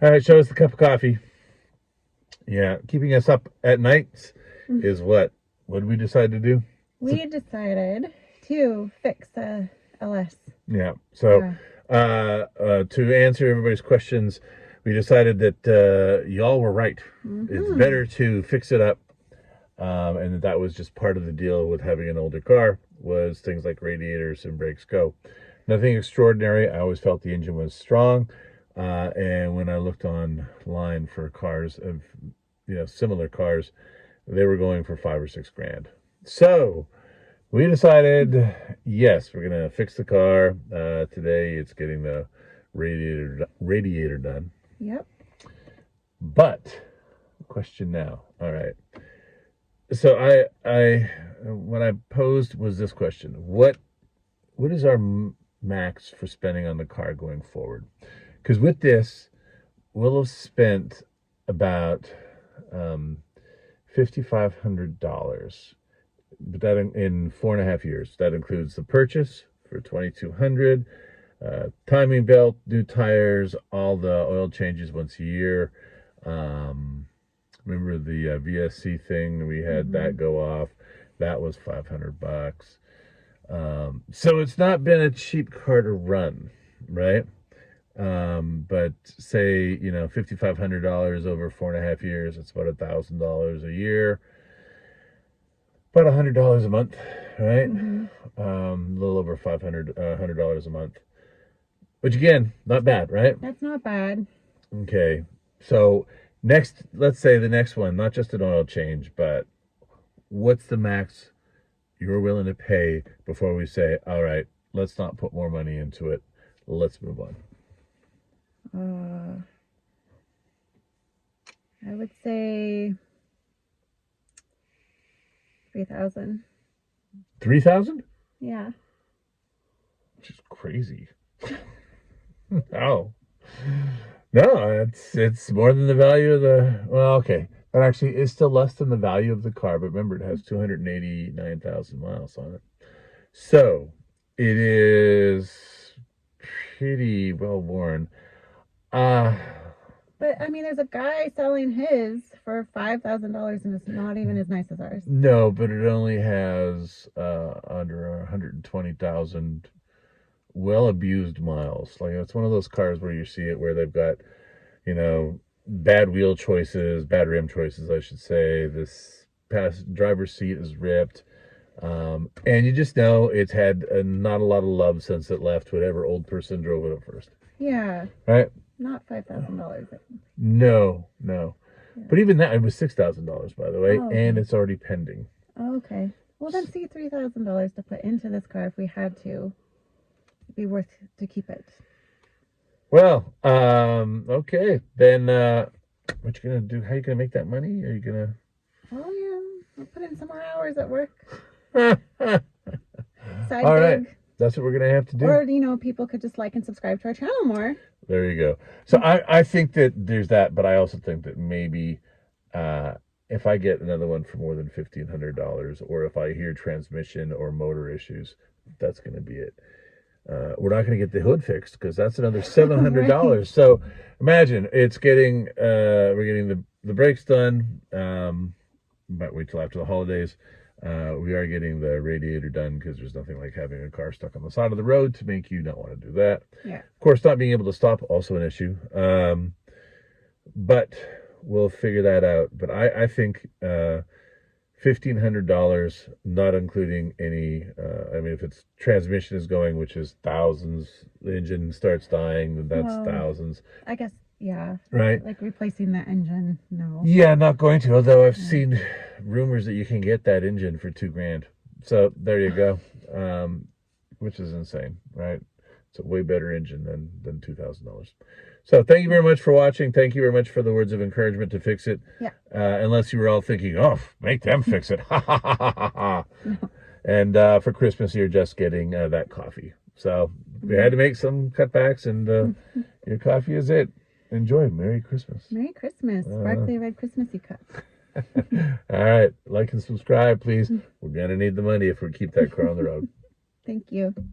All right, show us the cup of coffee. Yeah, keeping us up at nights is what? What did we decide to do? We decided to fix the LS. Yeah, so to answer everybody's questions, we decided that y'all were right. It's better to fix it up, and that was just part of the deal with having an older car, was things like radiators and brakes go. Nothing extraordinary. I always felt the engine was strong, and when I looked online for cars of, similar cars, they were going for $5 or $6 grand. So we decided, yes, we're gonna fix the car. Today it's getting the radiator done. Yep. But question now. All right. So I what I posed was this question: What is our max for spending on the car going forward? Because with this, we'll have spent about $5,500, but that in 4.5 years. That includes the purchase for $2,200, timing belt, new tires, all the oil changes once a year. Remember the VSC thing? We had that go off. That was $500. So it's not been a cheap car to run, right? But say, $5,500 over 4.5 years, it's about $1,000 a year, about $100 a month, right? A little over $100 a month, which again, not bad, right? That's not bad. Okay, so next, let's say the next one, not just an oil change, but what's the max you're willing to pay before we say, all right, let's not put more money into it, let's move on? I would say 3,000. 3,000? Yeah. Which is crazy. No, it's more than the value of the. Well, okay, that actually is still less than the value of the car. But remember, it has 289,000 miles on it, so it is pretty well worn. But I mean, there's a guy selling his for $5,000, and it's not even as nice as ours. No, but it only has under 120,000 well-abused miles. Like, it's one of those cars where you see it where they've got, bad wheel choices, bad rim choices, I should say. This driver's seat is ripped. And you just know it's had not a lot of love since it left whatever old person drove it at first. Yeah. Right? Not $5,000. No. Yeah. But even that, it was $6,000, by the way, okay. and it's already pending. Okay. Well, then see, $3,000 to put into this car if we had to. It'd be worth to keep it. Well, okay. Then what you gonna do? How you gonna make that money? Are you gonna? Oh yeah, I'll put in some more hours at work. Side All gig. right. That's what we're gonna have to do. Or people could just like and subscribe to our channel more. There you go. So I think that there's that, but I also think that maybe if I get another one for more than $1,500, or if I hear transmission or motor issues, that's going to be it. We're not going to get the hood fixed because that's another $700. Right. So imagine we're getting the brakes done, but wait till after the holidays. We are getting the radiator done because there's nothing like having a car stuck on the side of the road to make you not want to do that. Yeah. Of course, not being able to stop, also an issue. But we'll figure that out. But I think $1,500, not including any, if it's transmission is going, which is thousands, the engine starts dying, then that's thousands. I guess, yeah. Right? Like replacing that engine, no. Yeah, not going to, although I've seen rumors that you can get that engine for $2 grand. So there you go, which is insane, right? It's a way better engine than $2,000. So thank you very much for watching. Thank you very much for the words of encouragement to fix it. Yeah. Unless you were all thinking, oh, make them fix it. Ha, ha, ha, ha, ha. No. And for Christmas, you're just getting that coffee. So we had to make some cutbacks, and your coffee is it. Enjoy. Merry Christmas. Merry Christmas. Sparkly red Christmassy cup. All right. Like and subscribe, please. We're going to need the money if we keep that car on the road. Thank you.